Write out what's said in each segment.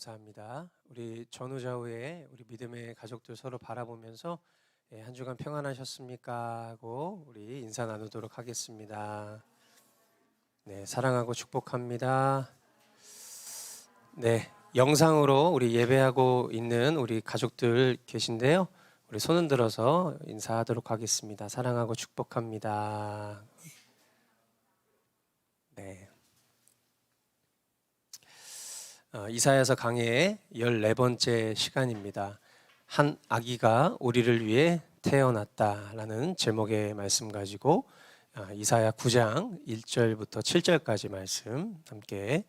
감사합니다. 우리 전후좌우에 우리 믿음의 가족들 서로 바라보면서 한 주간 평안하셨습니까? 하고 우리 인사 나누도록 하겠습니다. 네, 사랑하고 축복합니다. 네, 영상으로 우리 예배하고 있는 우리 가족들 계신데요. 우리 손을 들어서 인사하도록 하겠습니다. 사랑하고 축복합니다. 네. 이사야서 강해의 14번째 시간입니다. 한 아기가 우리를 위해 태어났다라는 제목의 말씀 가지고 이사야 9장 1절부터 7절까지 말씀 함께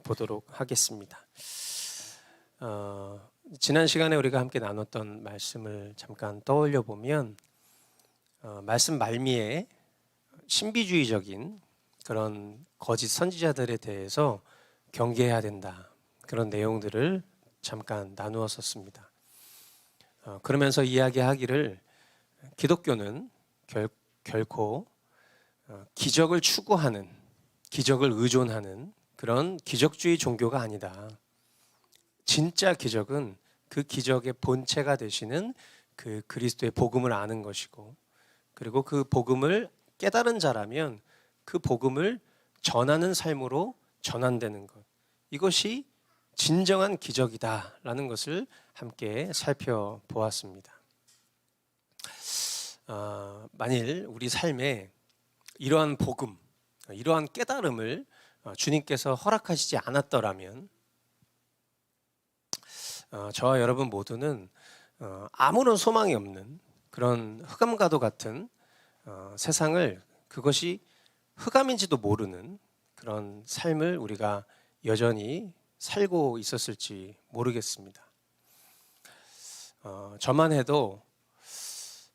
보도록 하겠습니다. 지난 시간에 우리가 함께 나눴던 말씀을 잠깐 떠올려 보면 말씀 말미에 신비주의적인 그런 거짓 선지자들에 대해서 경계해야 된다. 그런 내용들을 잠깐 나누었었습니다. 그러면서 이야기하기를 기독교는 결코 기적을 추구하는, 기적을 의존하는 그런 기적주의 종교가 아니다. 진짜 기적은 그 기적의 본체가 되시는 그 그리스도의 복음을 아는 것이고, 그리고 그 복음을 깨달은 자라면 그 복음을 전하는 삶으로 전환되는 것, 이것이 진정한 기적이다라는 것을 함께 살펴보았습니다. 만일 우리 삶에 이러한 복음, 이러한 깨달음을 주님께서 허락하시지 않았더라면 저와 여러분 모두는 아무런 소망이 없는 그런 흑암과도 같은 세상을, 그것이 흑암인지도 모르는 그런 삶을 우리가 여전히 살고 있었을지 모르겠습니다. 저만 해도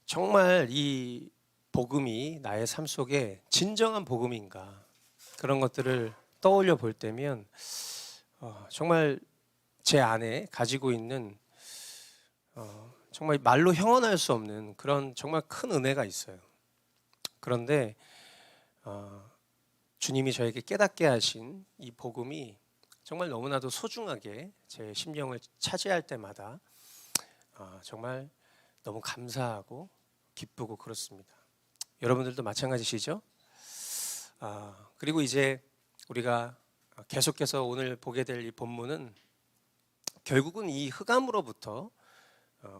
정말 이 복음이 나의 삶 속에 진정한 복음인가, 그런 것들을 떠올려 볼 때면 정말 제 안에 가지고 있는 정말 말로 형언할 수 없는 그런 정말 큰 은혜가 있어요. 그런데 주님이 저에게 깨닫게 하신 이 복음이 정말 너무나도 소중하게 제 심령을 차지할 때마다 정말 너무 감사하고 기쁘고 그렇습니다. 여러분들도 마찬가지시죠? 그리고 이제 우리가 계속해서 오늘 보게 될 이 본문은 결국은 이 흑암으로부터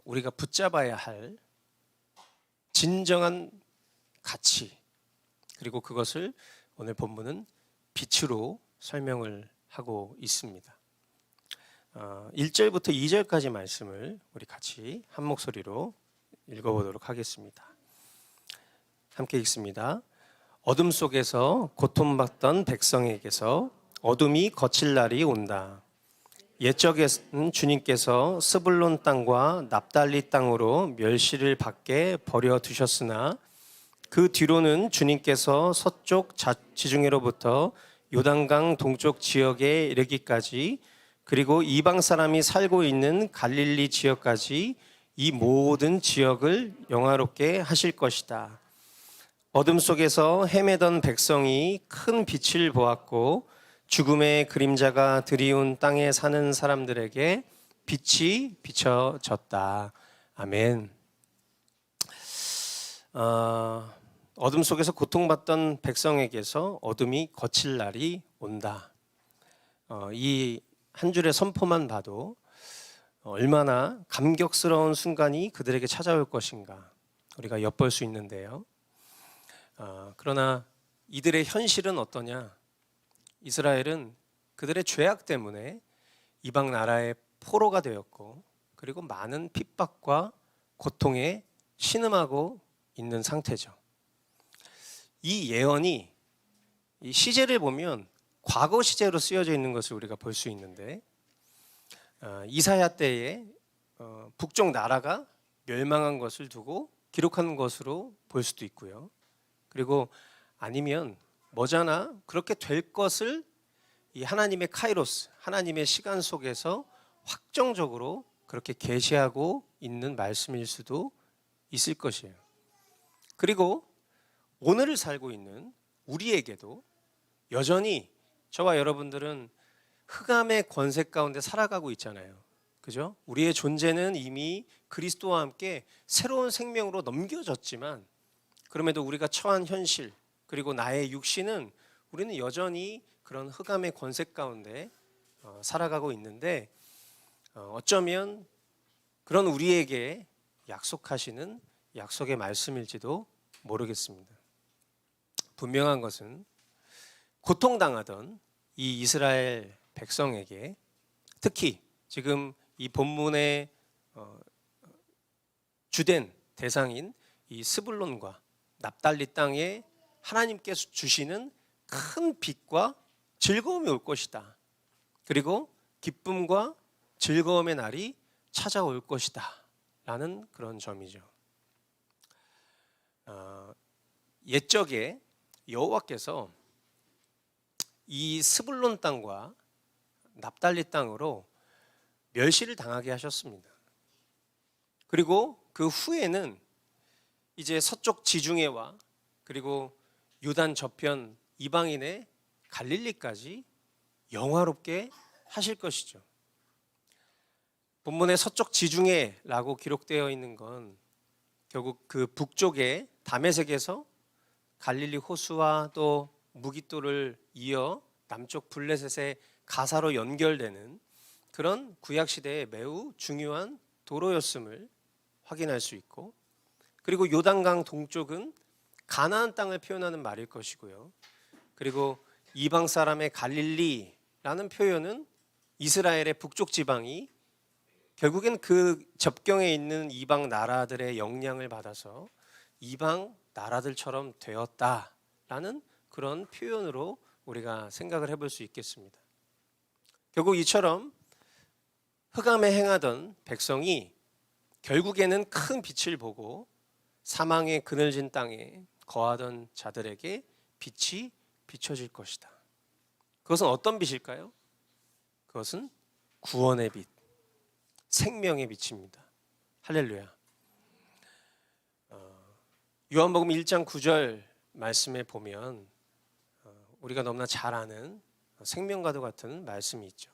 우리가 붙잡아야 할 진정한 가치, 그리고 그것을 오늘 본문은 빛으로 설명을 하고 있습니다. 1절부터 2절까지 말씀을 우리 같이 한 목소리로 읽어보도록 하겠습니다. 함께 읽습니다. 어둠 속에서 고통받던 백성에게서 어둠이 거칠 날이 온다. 옛적에는 주님께서 스불론 땅과 납달리 땅으로 멸시를 받게 버려두셨으나 그 뒤로는 주님께서 서쪽 지중해로부터 요단강 동쪽 지역에 이르기까지, 그리고 이방 사람이 살고 있는 갈릴리 지역까지 이 모든 지역을 영화롭게 하실 것이다. 어둠 속에서 헤매던 백성이 큰 빛을 보았고 죽음의 그림자가 드리운 땅에 사는 사람들에게 빛이 비춰졌다. 아멘. 어둠 속에서 고통받던 백성에게서 어둠이 거칠 날이 온다. 이 한 줄의 선포만 봐도 얼마나 감격스러운 순간이 그들에게 찾아올 것인가 우리가 엿볼 수 있는데요. 그러나 이들의 현실은 어떠냐? 이스라엘은 그들의 죄악 때문에 이방 나라의 포로가 되었고, 그리고 많은 핍박과 고통에 신음하고 있는 상태죠. 이 예언이, 이 시제를 보면 과거 시제로 쓰여져 있는 것을 우리가 볼 수 있는데, 이사야 때에 북쪽 나라가 멸망한 것을 두고 기록한 것으로 볼 수도 있고요. 그리고 아니면 머자나 그렇게 될 것을 이 하나님의 카이로스, 하나님의 시간 속에서 확정적으로 그렇게 계시하고 있는 말씀일 수도 있을 것이에요. 그리고 오늘을 살고 있는 우리에게도 여전히 저와 여러분들은 흑암의 권세 가운데 살아가고 있잖아요. 그죠? 우리의 존재는 이미 그리스도와 함께 새로운 생명으로 넘겨졌지만 그럼에도 우리가 처한 현실 그리고 나의 육신은 우리는 여전히 그런 흑암의 권세 가운데 살아가고 있는데 어쩌면 그런 우리에게 약속하시는 약속의 말씀일지도 모르겠습니다. 분명한 것은 고통당하던 이 이스라엘 백성에게 특히 지금 이 본문의 주된 대상인 이 스불론과 납달리 땅에 하나님께서 주시는 큰 빛과 즐거움이 올 것이다. 그리고 기쁨과 즐거움의 날이 찾아올 것이다. 라는 그런 점이죠. 옛적에 여호와께서 이 스불론 땅과 납달리 땅으로 멸시를 당하게 하셨습니다. 그리고 그 후에는 이제 서쪽 지중해와 그리고 요단 저편 이방인의 갈릴리까지 영화롭게 하실 것이죠. 본문의 서쪽 지중해라고 기록되어 있는 건 결국 그 북쪽의 다메섹에서 갈릴리 호수와 또 무깃도를 이어 남쪽 블레셋의 가사로 연결되는 그런 구약 시대의 매우 중요한 도로였음을 확인할 수 있고, 그리고 요단강 동쪽은 가나안 땅을 표현하는 말일 것이고요. 그리고 이방 사람의 갈릴리라는 표현은 이스라엘의 북쪽 지방이 결국엔 그 접경에 있는 이방 나라들의 영향을 받아서 이방 나라들처럼 되었다라는 그런 표현으로 우리가 생각을 해볼 수 있겠습니다. 결국 이처럼 흑암에 행하던 백성이 결국에는 큰 빛을 보고 사망의 그늘진 땅에 거하던 자들에게 빛이 비춰질 것이다. 그것은 어떤 빛일까요? 그것은 구원의 빛, 생명의 빛입니다. 할렐루야. 요한복음 1장 9절 말씀에 보면 우리가 너무나 잘 아는 생명과도 같은 말씀이 있죠.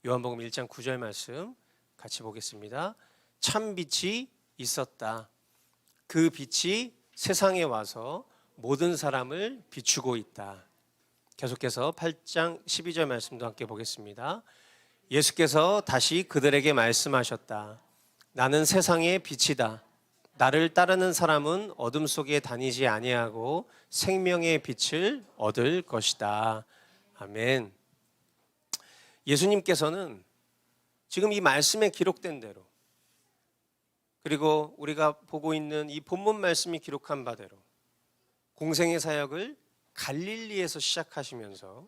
요한복음 1장 9절 말씀 같이 보겠습니다. 참 빛이 있었다. 그 빛이 세상에 와서 모든 사람을 비추고 있다. 계속해서 8장 12절 말씀도 함께 보겠습니다. 예수께서 다시 그들에게 말씀하셨다. 나는 세상의 빛이다. 나를 따르는 사람은 어둠 속에 다니지 아니하고 생명의 빛을 얻을 것이다. 아멘. 예수님께서는 지금 이 말씀에 기록된 대로, 그리고 우리가 보고 있는 이 본문 말씀이 기록한 바대로 공생의 사역을 갈릴리에서 시작하시면서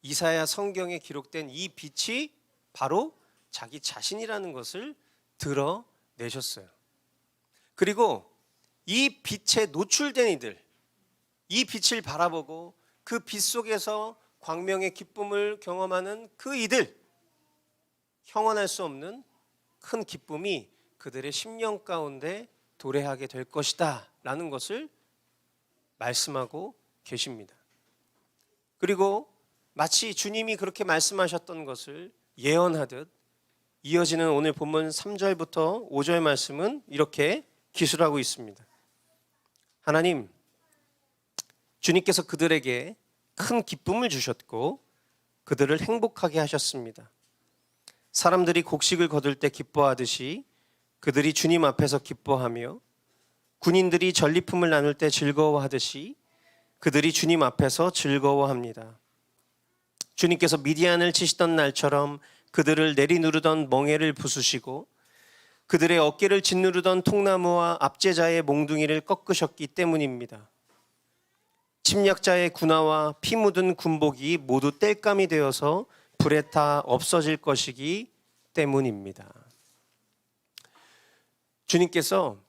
이사야 성경에 기록된 이 빛이 바로 자기 자신이라는 것을 드러내셨어요. 그리고 이 빛에 노출된 이들, 이 빛을 바라보고 그 빛 속에서 광명의 기쁨을 경험하는 그 이들, 형언할 수 없는 큰 기쁨이 그들의 심령 가운데 도래하게 될 것이다 라는 것을 말씀하고 계십니다. 그리고 마치 주님이 그렇게 말씀하셨던 것을 예언하듯 이어지는 오늘 본문 3절부터 5절 말씀은 이렇게 기술하고 있습니다. 하나님, 주님께서 그들에게 큰 기쁨을 주셨고 그들을 행복하게 하셨습니다. 사람들이 곡식을 거둘 때 기뻐하듯이 그들이 주님 앞에서 기뻐하며 군인들이 전리품을 나눌 때 즐거워하듯이 그들이 주님 앞에서 즐거워합니다. 주님께서 미디안을 치시던 날처럼 그들을 내리누르던 멍에를 부수시고 그들의 어깨를 짓누르던 통나무와 압제자의 몽둥이를 꺾으셨기 때문입니다. 침략자의 군화와 피 묻은 군복이 모두 땔감이 되어서 불에 타 없어질 것이기 때문입니다. 주님께서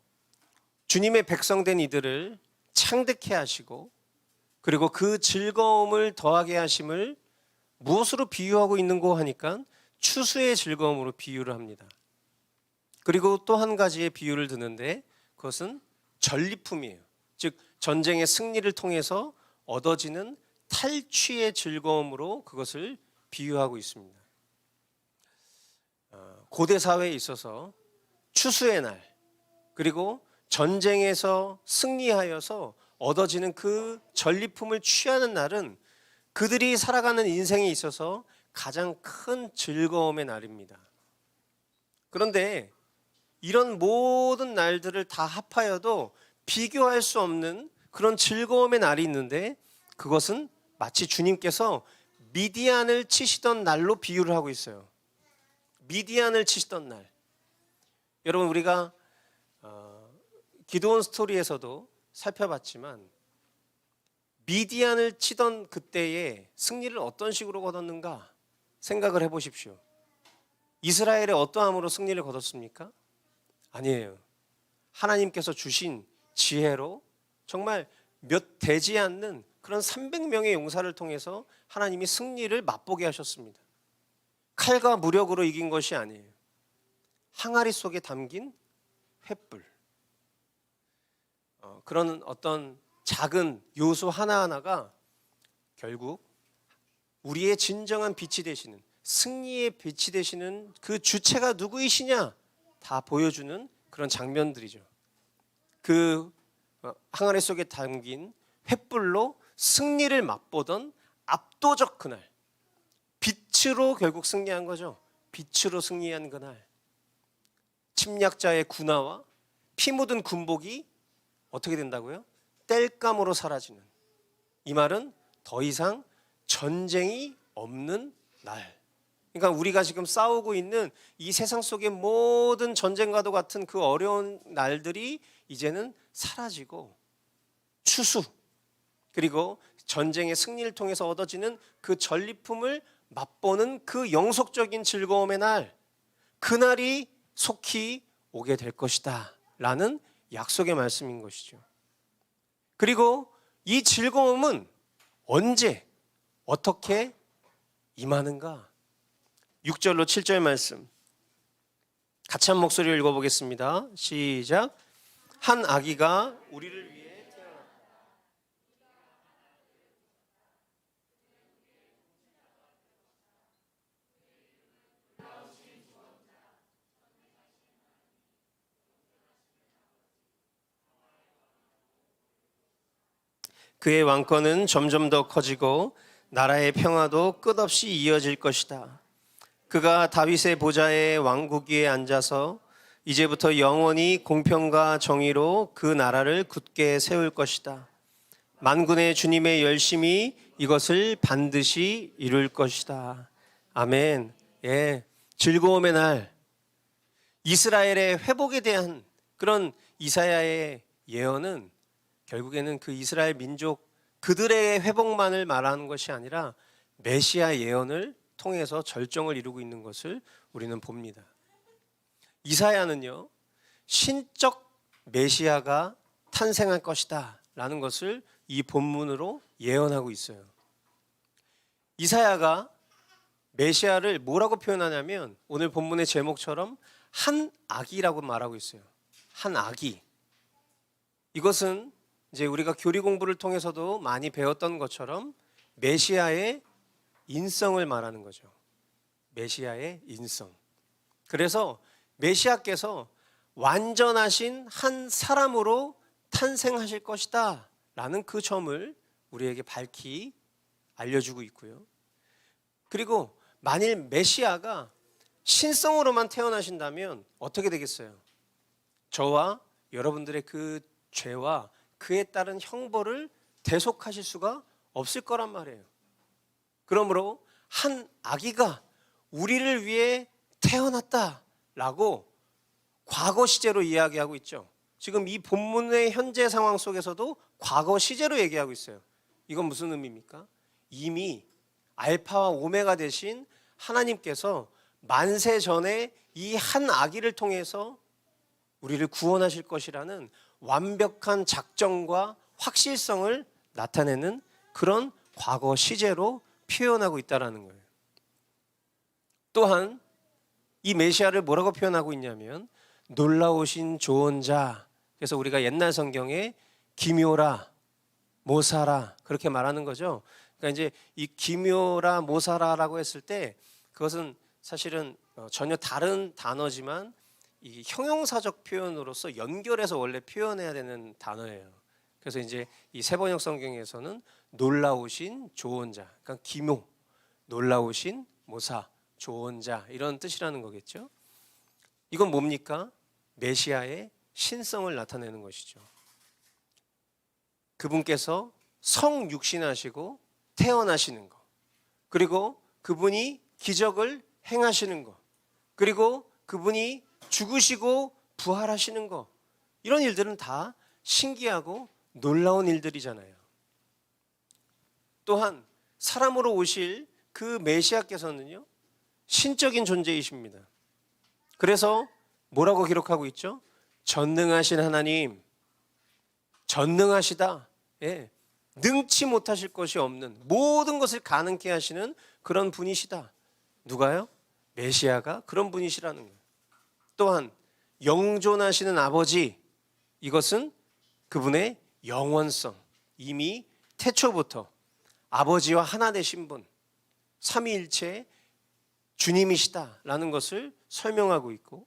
주님의 백성된 이들을 창대케 하시고 그리고 그 즐거움을 더하게 하심을 무엇으로 비유하고 있는고 하니까 추수의 즐거움으로 비유를 합니다. 그리고 또 한 가지의 비유를 드는데 그것은 전리품이에요. 즉 전쟁의 승리를 통해서 얻어지는 탈취의 즐거움으로 그것을 비유하고 있습니다. 고대 사회에 있어서 추수의 날, 그리고 전쟁에서 승리하여서 얻어지는 그 전리품을 취하는 날은 그들이 살아가는 인생에 있어서 가장 큰 즐거움의 날입니다. 그런데 이런 모든 날들을 다 합하여도 비교할 수 없는 그런 즐거움의 날이 있는데, 그것은 마치 주님께서 미디안을 치시던 날로 비유를 하고 있어요. 미디안을 치시던 날. 여러분, 우리가 기드온 스토리에서도 살펴봤지만 미디안을 치던 그때의 승리를 어떤 식으로 거뒀는가 생각을 해보십시오. 이스라엘의 어떠함으로 승리를 거뒀습니까? 아니에요. 하나님께서 주신 지혜로 정말 몇 되지 않는 그런 300명의 용사를 통해서 하나님이 승리를 맛보게 하셨습니다. 칼과 무력으로 이긴 것이 아니에요. 항아리 속에 담긴 횃불. 그런 어떤 작은 요소 하나하나가 결국 우리의 진정한 빛이 되시는, 승리의 빛이 되시는 그 주체가 누구이시냐 다 보여주는 그런 장면들이죠. 그 항아리 속에 담긴 횃불로 승리를 맛보던 압도적 그날, 빛으로 결국 승리한 거죠. 빛으로 승리한 그날, 침략자의 군화와 피 묻은 군복이 어떻게 된다고요? 땔감으로 사라지는. 이 말은 더 이상 전쟁이 없는 날. 그러니까 우리가 지금 싸우고 있는 이 세상 속의 모든 전쟁과도 같은 그 어려운 날들이 이제는 사라지고, 추수, 그리고 전쟁의 승리를 통해서 얻어지는 그 전리품을 맛보는 그 영속적인 즐거움의 날, 그날이 속히 오게 될 것이다 라는 약속의 말씀인 것이죠. 그리고 이 즐거움은 언제 어떻게 임하는가? 6절로 7절 말씀 같이 한 목소리로 읽어보겠습니다. 시작. 한 아기가 우리를 위해 태어났다. 그의 왕권은 점점 더 커지고 나라의 평화도 끝없이 이어질 것이다. 그가 다윗의 보좌에 왕국 위에 앉아서 이제부터 영원히 공평과 정의로 그 나라를 굳게 세울 것이다. 만군의 주님의 열심이 이것을 반드시 이룰 것이다. 아멘. 예, 즐거움의 날, 이스라엘의 회복에 대한 그런 이사야의 예언은 결국에는 그 이스라엘 민족 그들의 회복만을 말하는 것이 아니라 메시아 예언을 통해서 절정을 이루고 있는 것을 우리는 봅니다. 이사야는요, 신적 메시아가 탄생할 것이다 라는 것을 이 본문으로 예언하고 있어요. 이사야가 메시아를 뭐라고 표현하냐면 오늘 본문의 제목처럼 한 아기라고 말하고 있어요. 한 아기. 이것은 이제 우리가 교리 공부를 통해서도 많이 배웠던 것처럼 메시아의 인성을 말하는 거죠. 메시아의 인성. 그래서 메시아께서 완전하신 한 사람으로 탄생하실 것이다 라는 그 점을 우리에게 밝히 알려주고 있고요. 그리고 만일 메시아가 신성으로만 태어나신다면 어떻게 되겠어요? 저와 여러분들의 그 죄와 그에 따른 형벌을 대속하실 수가 없을 거란 말이에요. 그러므로 한 아기가 우리를 위해 태어났다라고 과거 시제로 이야기하고 있죠. 지금 이 본문의 현재 상황 속에서도 과거 시제로 얘기하고 있어요. 이건 무슨 의미입니까? 이미 알파와 오메가 되신 하나님께서 만세 전에 이 한 아기를 통해서 우리를 구원하실 것이라는 완벽한 작정과 확실성을 나타내는 그런 과거 시제로 표현하고 있다는 거예요. 또한 이 메시아를 뭐라고 표현하고 있냐면 놀라우신 조언자. 그래서 우리가 옛날 성경에 기묘라, 모사라 그렇게 말하는 거죠. 그러니까 이제 이 기묘라 모사라라고 했을 때 그것은 사실은 전혀 다른 단어지만 이 형용사적 표현으로서 연결해서 원래 표현해야 되는 단어예요. 그래서 이제 이 세번역 성경에서는 놀라우신 조언자, 그러니까 기묘, 놀라우신 모사, 조언자 이런 뜻이라는 거겠죠. 이건 뭡니까? 메시아의 신성을 나타내는 것이죠. 그분께서 성육신하시고 태어나시는 것, 그리고 그분이 기적을 행하시는 것, 그리고 그분이 죽으시고 부활하시는 것, 이런 일들은 다 신기하고 놀라운 일들이잖아요. 또한 사람으로 오실 그 메시아께서는요, 신적인 존재이십니다. 그래서 뭐라고 기록하고 있죠? 전능하신 하나님, 전능하시다. 예, 능치 못하실 것이 없는 모든 것을 가능케 하시는 그런 분이시다. 누가요? 메시아가 그런 분이시라는 거예요. 또한 영존하시는 아버지, 이것은 그분의 영원성, 이미 태초부터 아버지와 하나 되신 분, 삼위일체 주님이시다라는 것을 설명하고 있고,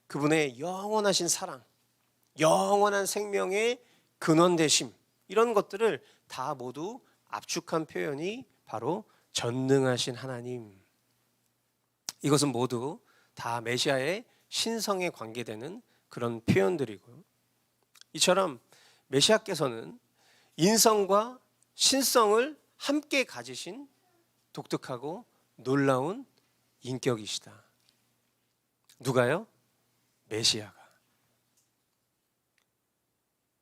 그분의 영원하신 사랑, 영원한 생명의 근원 되심, 이런 것들을 다 모두 압축한 표현이 바로 전능하신 하나님. 이것은 모두 다 메시아의 신성에 관계되는 그런 표현들이고요. 이처럼 메시아께서는 인성과 신성을 함께 가지신 독특하고 놀라운 인격이시다. 누가요? 메시아가.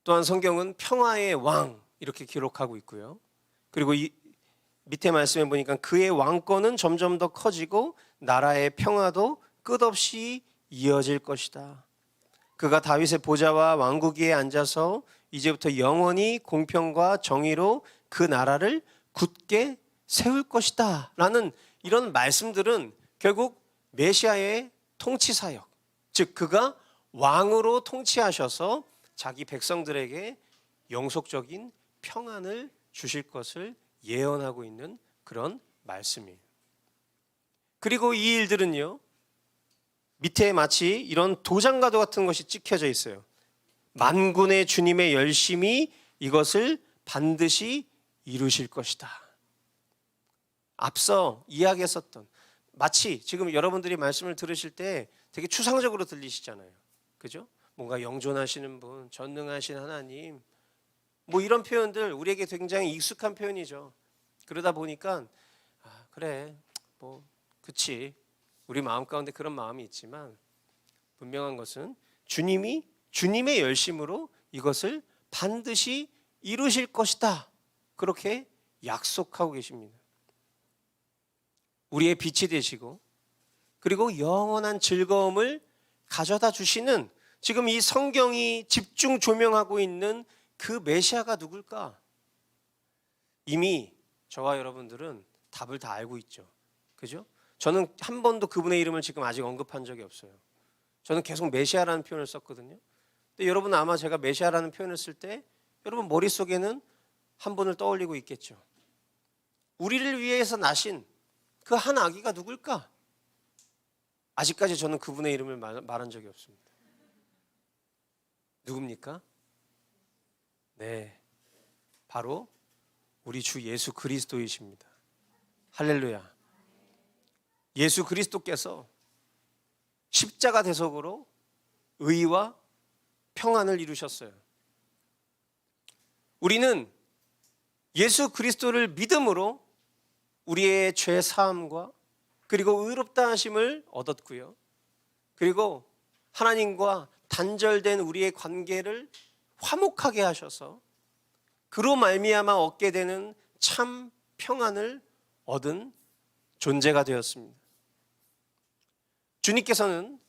또한 성경은 평화의 왕 이렇게 기록하고 있고요. 그리고 이 밑에 말씀에 보니까 그의 왕권은 점점 더 커지고 나라의 평화도 끝없이 이어질 것이다. 그가 다윗의 보좌와 왕국 위에 앉아서 이제부터 영원히 공평과 정의로 그 나라를 굳게 세울 것이다 라는 이런 말씀들은 결국 메시아의 통치 사역, 즉 그가 왕으로 통치하셔서 자기 백성들에게 영속적인 평안을 주실 것을 예언하고 있는 그런 말씀이에요. 그리고 이 일들은요, 밑에 마치 이런 도장과도 같은 것이 찍혀져 있어요. 만군의 주님의 열심이 이것을 반드시 이루실 것이다. 앞서 이야기했었던, 마치 지금 여러분들이 말씀을 들으실 때 되게 추상적으로 들리시잖아요. 그죠? 뭔가 영존하시는 분, 전능하신 하나님, 뭐 이런 표현들 우리에게 굉장히 익숙한 표현이죠. 그러다 보니까 그래, 뭐 그치, 우리 마음 가운데 그런 마음이 있지만 분명한 것은 주님이 주님의 열심으로 이것을 반드시 이루실 것이다, 그렇게 약속하고 계십니다. 우리의 빛이 되시고 그리고 영원한 즐거움을 가져다 주시는, 지금 이 성경이 집중 조명하고 있는 그 메시아가 누굴까? 이미 저와 여러분들은 답을 다 알고 있죠. 그죠? 저는 한 번도 그분의 이름을 지금 아직 언급한 적이 없어요. 저는 계속 메시아라는 표현을 썼거든요. 근데 여러분은 아마 제가 메시아라는 표현을 쓸 때 여러분 머릿속에는 한 분을 떠올리고 있겠죠. 우리를 위해서 나신 그 한 아기가 누굴까? 아직까지 저는 그분의 이름을 말한 적이 없습니다. 누굽니까? 네, 바로 우리 주 예수 그리스도이십니다. 할렐루야. 예수 그리스도께서 십자가 대속으로 의와 평안을 이루셨어요. 우리는 예수 그리스도를 믿음으로 우리의 죄 사함과 그리고 의롭다 하심을 얻었고요. 그리고 하나님과 단절된 우리의 관계를 화목하게 하셔서 그로 말미암아 얻게 되는 참 평안을 얻은 존재가 되었습니다. 주님께서는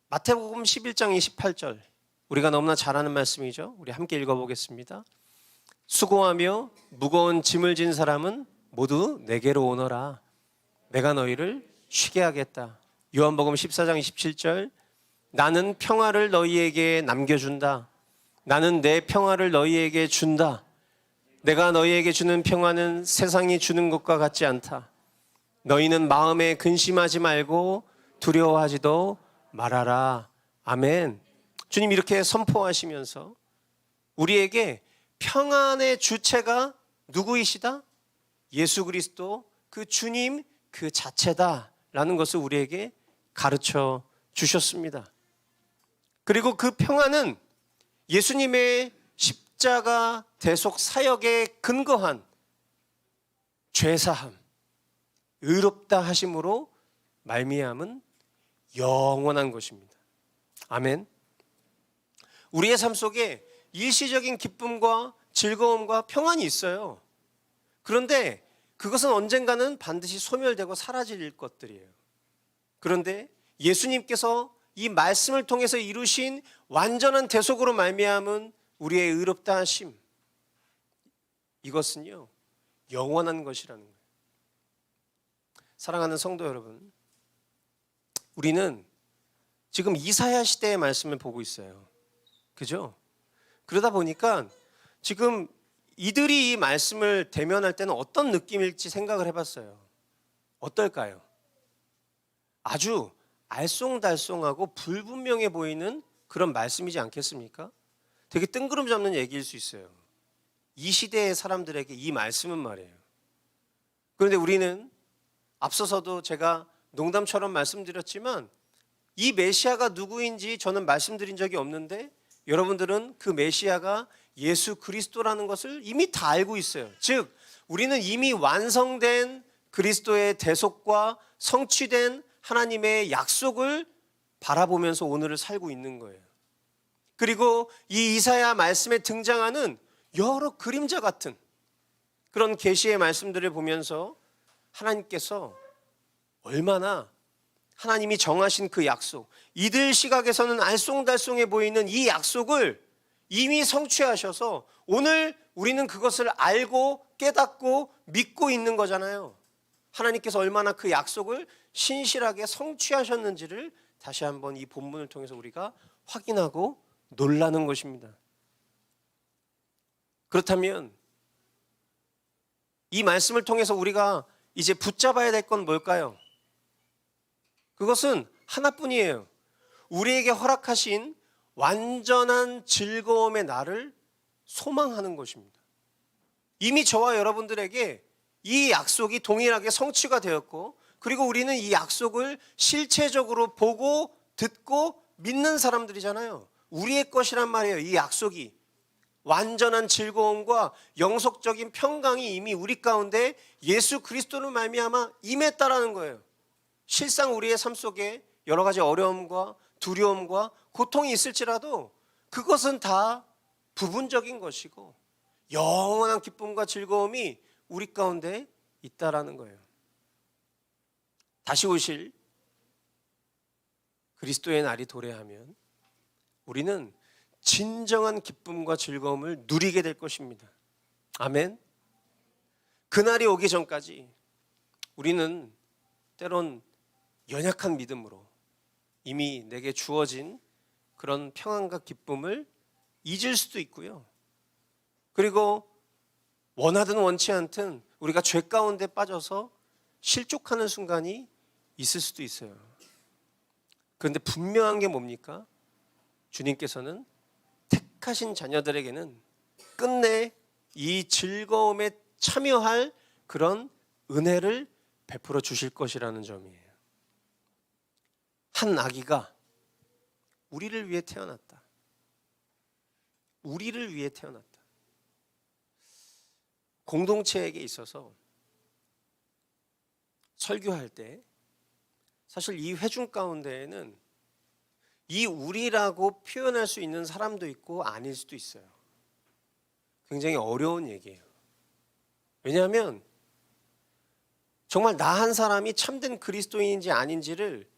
마태복음 11장 28절, 우리가 너무나 잘 아는 말씀이죠. 우리 함께 읽어보겠습니다. 수고하며 무거운 짐을 진 사람은 모두 내게로 오너라. 내가 너희를 쉬게 하겠다. 요한복음 14장 27절, 나는 평화를 너희에게 남겨준다. 나는 내 평화를 너희에게 준다. 내가 너희에게 주는 평안은 세상이 주는 것과 같지 않다. 너희는 마음에 근심하지 말고 두려워하지도 말아라. 아멘. 주님 이렇게 선포하시면서 우리에게 평안의 주체가 누구이시다? 예수 그리스도 그 주님 그 자체다라는 것을 우리에게 가르쳐 주셨습니다. 그리고 그 평안은 예수님의 십자가 대속 사역에 근거한 죄사함, 의롭다 하심으로 말미암은 영원한 것입니다. 아멘. 우리의 삶 속에 일시적인 기쁨과 즐거움과 평안이 있어요. 그런데 그것은 언젠가는 반드시 소멸되고 사라질 것들이에요. 그런데 예수님께서 이 말씀을 통해서 이루신 완전한 대속으로 말미암은 우리의 의롭다 하심, 이것은요 영원한 것이라는 거예요. 사랑하는 성도 여러분, 우리는 지금 이사야 시대의 말씀을 보고 있어요. 그죠? 그러다 보니까 지금 이들이 이 말씀을 대면할 때는 어떤 느낌일지 생각을 해봤어요. 어떨까요? 아주 알쏭달쏭하고 불분명해 보이는 그런 말씀이지 않겠습니까? 되게 뜬구름 잡는 얘기일 수 있어요. 이 시대의 사람들에게 이 말씀은 말이에요. 그런데 우리는 앞서서도 제가 농담처럼 말씀드렸지만 이 메시아가 누구인지 저는 말씀드린 적이 없는데 여러분들은 그 메시아가 예수 그리스도라는 것을 이미 다 알고 있어요. 즉 우리는 이미 완성된 그리스도의 대속과 성취된 하나님의 약속을 바라보면서 오늘을 살고 있는 거예요. 그리고 이 이사야 말씀에 등장하는 여러 그림자 같은 그런 계시의 말씀들을 보면서 하나님께서 얼마나 하나님이 정하신 그 약속, 이들 시각에서는 알쏭달쏭해 보이는 이 약속을 이미 성취하셔서 오늘 우리는 그것을 알고 깨닫고 믿고 있는 거잖아요. 하나님께서 얼마나 그 약속을 신실하게 성취하셨는지를 다시 한번 이 본문을 통해서 우리가 확인하고 놀라는 것입니다. 그렇다면 이 말씀을 통해서 우리가 이제 붙잡아야 될 건 뭘까요? 그것은 하나뿐이에요. 우리에게 허락하신 완전한 즐거움의 날을 소망하는 것입니다. 이미 저와 여러분들에게 이 약속이 동일하게 성취가 되었고, 그리고 우리는 이 약속을 실체적으로 보고 듣고 믿는 사람들이잖아요. 우리의 것이란 말이에요. 이 약속이 완전한 즐거움과 영속적인 평강이 이미 우리 가운데 예수 그리스도로 말미암아 임했다라는 거예요. 실상 우리의 삶 속에 여러 가지 어려움과 두려움과 고통이 있을지라도 그것은 다 부분적인 것이고 영원한 기쁨과 즐거움이 우리 가운데 있다라는 거예요. 다시 오실 그리스도의 날이 도래하면 우리는 진정한 기쁨과 즐거움을 누리게 될 것입니다. 아멘. 그날이 오기 전까지 우리는 때론 연약한 믿음으로 이미 내게 주어진 그런 평안과 기쁨을 잊을 수도 있고요. 그리고 원하든 원치 않든 우리가 죄 가운데 빠져서 실족하는 순간이 있을 수도 있어요. 그런데 분명한 게 뭡니까? 주님께서는 택하신 자녀들에게는 끝내 이 즐거움에 참여할 그런 은혜를 베풀어 주실 것이라는 점이에요. 한 아기가 우리를 위해 태어났다. 우리를 위해 태어났다. 공동체에게 있어서 설교할 때 사실 이 회중 가운데에는 이 우리라고 표현할 수 있는 사람도 있고 아닐 수도 있어요. 굉장히 어려운 얘기예요. 왜냐하면 정말 나 한 사람이 참된 그리스도인인지 아닌지를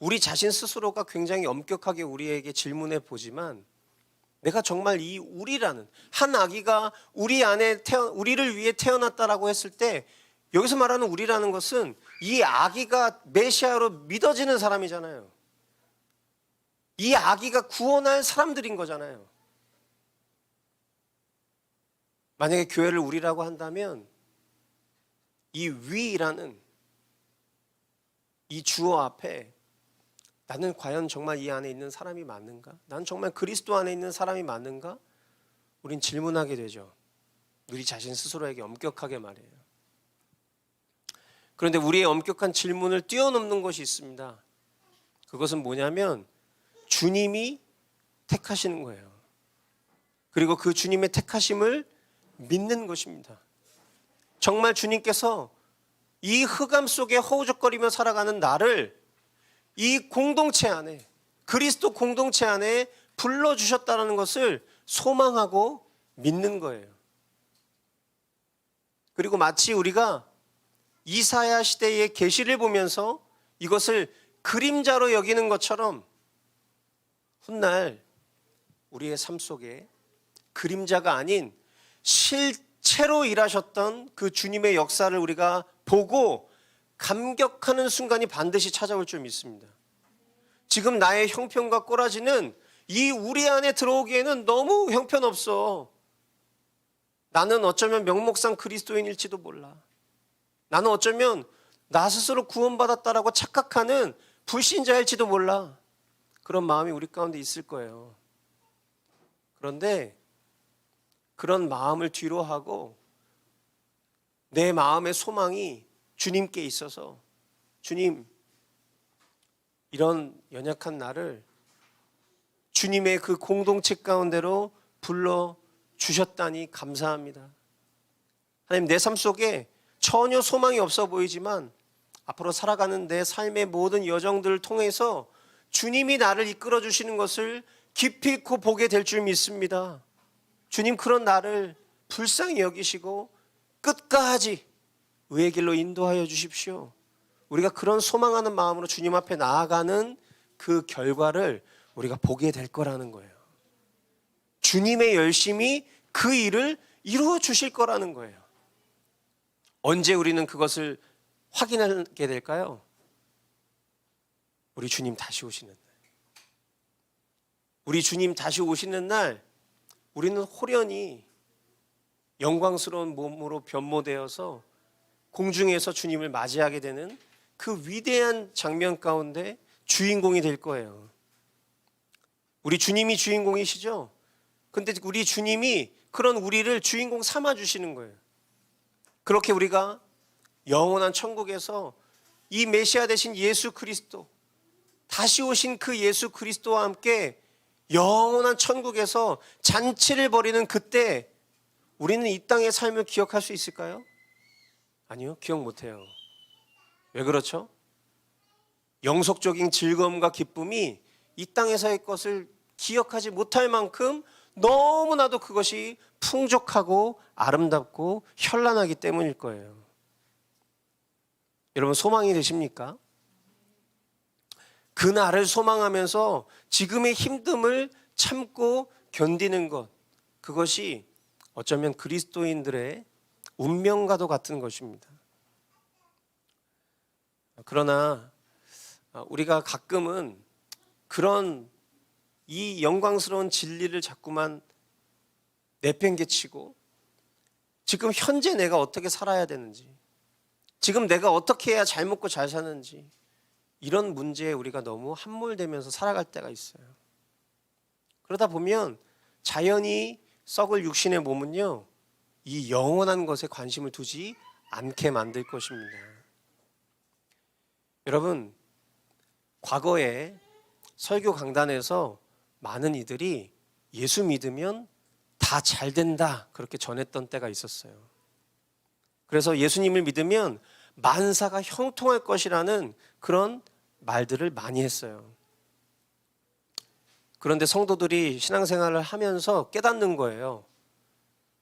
우리 자신 스스로가 굉장히 엄격하게 우리에게 질문해 보지만 내가 정말 이 우리라는 한 아기가 우리 안에 우리를 위해 태어났다라고 했을 때 여기서 말하는 우리라는 것은 이 아기가 메시아로 믿어지는 사람이잖아요. 이 아기가 구원할 사람들인 거잖아요. 만약에 교회를 우리라고 한다면 이 위라는 이 주어 앞에 나는 과연 정말 이 안에 있는 사람이 맞는가? 난 정말 그리스도 안에 있는 사람이 맞는가? 우린 질문하게 되죠. 우리 자신 스스로에게 엄격하게 말해요. 그런데 우리의 엄격한 질문을 뛰어넘는 것이 있습니다. 그것은 뭐냐면 주님이 택하시는 거예요. 그리고 그 주님의 택하심을 믿는 것입니다. 정말 주님께서 이 흑암 속에 허우적거리며 살아가는 나를 이 공동체 안에, 그리스도 공동체 안에 불러주셨다는 것을 소망하고 믿는 거예요. 그리고 마치 우리가 이사야 시대의 계시를 보면서 이것을 그림자로 여기는 것처럼 훗날 우리의 삶 속에 그림자가 아닌 실체로 일하셨던 그 주님의 역사를 우리가 보고 감격하는 순간이 반드시 찾아올 줄 믿습니다. 지금 나의 형편과 꼬라지는 이 우리 안에 들어오기에는 너무 형편없어. 나는 어쩌면 명목상 그리스도인일지도 몰라. 나는 어쩌면 나 스스로 구원받았다라고 착각하는 불신자일지도 몰라. 그런 마음이 우리 가운데 있을 거예요. 그런데 그런 마음을 뒤로 하고 내 마음의 소망이 주님께 있어서 주님, 이런 연약한 나를 주님의 그 공동체 가운데로 불러주셨다니 감사합니다. 하나님, 내 삶 속에 전혀 소망이 없어 보이지만 앞으로 살아가는 내 삶의 모든 여정들을 통해서 주님이 나를 이끌어 주시는 것을 깊이 있고 보게 될 줄 믿습니다. 주님, 그런 나를 불쌍히 여기시고 끝까지 의의 길로 인도하여 주십시오. 우리가 그런 소망하는 마음으로 주님 앞에 나아가는 그 결과를 우리가 보게 될 거라는 거예요. 주님의 열심이 그 일을 이루어 주실 거라는 거예요. 언제 우리는 그것을 확인하게 될까요? 우리 주님 다시 오시는 날. 우리 주님 다시 오시는 날 우리는 호련히 영광스러운 몸으로 변모되어서 공중에서 주님을 맞이하게 되는 그 위대한 장면 가운데 주인공이 될 거예요. 우리 주님이 주인공이시죠? 근데 우리 주님이 그런 우리를 주인공 삼아 주시는 거예요. 그렇게 우리가 영원한 천국에서 이 메시아 되신 예수 그리스도, 다시 오신 그 예수 그리스도와 함께 영원한 천국에서 잔치를 벌이는 그때 우리는 이 땅의 삶을 기억할 수 있을까요? 아니요, 기억 못해요. 왜 그렇죠? 영속적인 즐거움과 기쁨이 이 땅에서의 것을 기억하지 못할 만큼 너무나도 그것이 풍족하고 아름답고 현란하기 때문일 거예요. 여러분, 소망이 되십니까? 그날을 소망하면서 지금의 힘듦을 참고 견디는 것, 그것이 어쩌면 그리스도인들의 운명과도 같은 것입니다. 그러나 우리가 가끔은 그런 이 영광스러운 진리를 자꾸만 내팽개치고 지금 현재 내가 어떻게 살아야 되는지, 지금 내가 어떻게 해야 잘 먹고 잘 사는지, 이런 문제에 우리가 너무 함몰되면서 살아갈 때가 있어요. 그러다 보면 자연히 썩을 육신의 몸은요, 이 영원한 것에 관심을 두지 않게 만들 것입니다. 여러분, 과거에 설교 강단에서 많은 이들이 예수 믿으면 다 잘 된다, 그렇게 전했던 때가 있었어요. 그래서 예수님을 믿으면 만사가 형통할 것이라는 그런 말들을 많이 했어요. 그런데 성도들이 신앙생활을 하면서 깨닫는 거예요.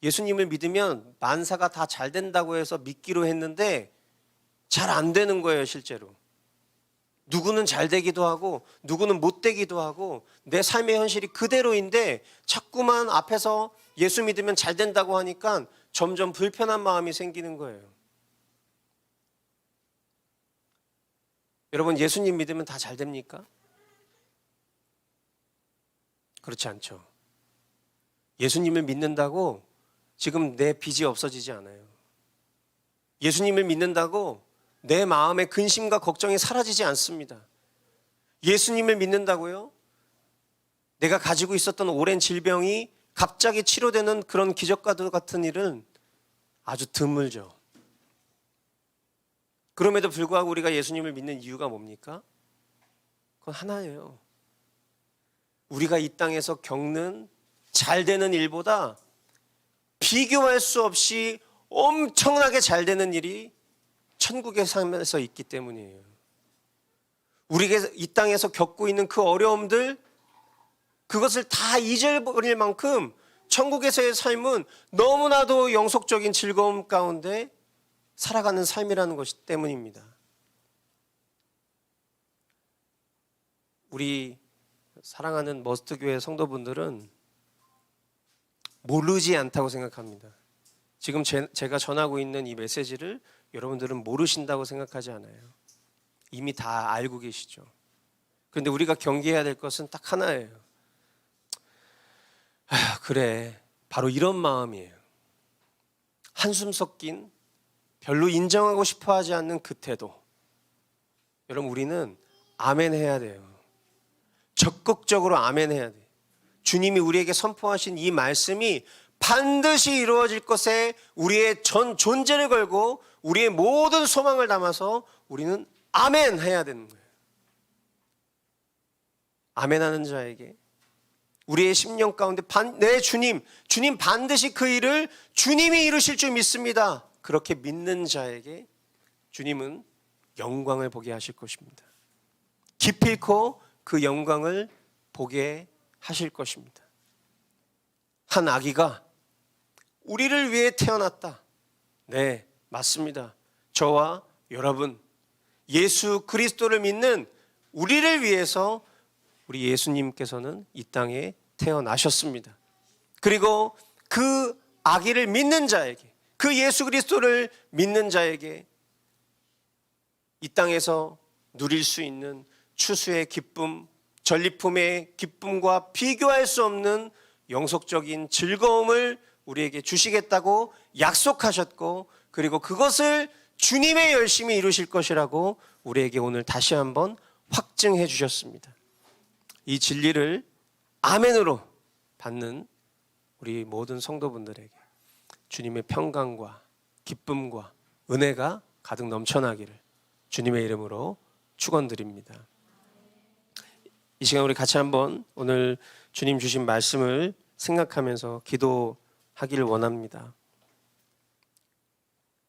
예수님을 믿으면 만사가 다 잘 된다고 해서 믿기로 했는데 잘 안 되는 거예요, 실제로. 누구는 잘 되기도 하고 누구는 못 되기도 하고 내 삶의 현실이 그대로인데 자꾸만 앞에서 예수 믿으면 잘 된다고 하니까 점점 불편한 마음이 생기는 거예요. 여러분, 예수님 믿으면 다 잘 됩니까? 그렇지 않죠. 예수님을 믿는다고 지금 내 빚이 없어지지 않아요. 예수님을 믿는다고 내 마음의 근심과 걱정이 사라지지 않습니다. 예수님을 믿는다고요? 내가 가지고 있었던 오랜 질병이 갑자기 치료되는 그런 기적과 같은 일은 아주 드물죠. 그럼에도 불구하고 우리가 예수님을 믿는 이유가 뭡니까? 그건 하나예요. 우리가 이 땅에서 겪는 잘 되는 일보다 비교할 수 없이 엄청나게 잘 되는 일이 천국의 삶에서 있기 때문이에요. 우리가 이 땅에서 겪고 있는 그 어려움들, 그것을 다 잊어버릴 만큼 천국에서의 삶은 너무나도 영속적인 즐거움 가운데 살아가는 삶이라는 것이 때문입니다. 우리 사랑하는 머스트교회 성도분들은 모르지 않다고 생각합니다. 지금 제가 전하고 있는 이 메시지를 여러분들은 모르신다고 생각하지 않아요. 이미 다 알고 계시죠. 그런데 우리가 경계해야 될 것은 딱 하나예요. 그래, 바로 이런 마음이에요. 한숨 섞인, 별로 인정하고 싶어 하지 않는 그 태도. 여러분, 우리는 아멘 해야 돼요. 적극적으로 아멘 해야 돼요. 주님이 우리에게 선포하신 이 말씀이 반드시 이루어질 것에 우리의 전 존재를 걸고 우리의 모든 소망을 담아서 우리는 아멘 해야 되는 거예요. 아멘하는 자에게 우리의 심령 가운데 내 주님 반드시 그 일을 주님이 이루실 줄 믿습니다. 그렇게 믿는 자에게 주님은 영광을 보게 하실 것입니다. 기필코 그 영광을 보게 하실 것입니다. 한 아기가 우리를 위해 태어났다. 네, 맞습니다. 저와 여러분, 예수 그리스도를 믿는 우리를 위해서 우리 예수님께서는 이 땅에 태어나셨습니다. 그리고 그 아기를 믿는 자에게, 그 예수 그리스도를 믿는 자에게 이 땅에서 누릴 수 있는 추수의 기쁨, 전리품의 기쁨과 비교할 수 없는 영속적인 즐거움을 우리에게 주시겠다고 약속하셨고, 그리고 그것을 주님의 열심히 이루실 것이라고 우리에게 오늘 다시 한번 확증해 주셨습니다. 이 진리를 아멘으로 받는 우리 모든 성도분들에게 주님의 평강과 기쁨과 은혜가 가득 넘쳐나기를 주님의 이름으로 축원드립니다. 이 시간 우리 같이 한번 오늘 주님 주신 말씀을 생각하면서 기도하기를 원합니다.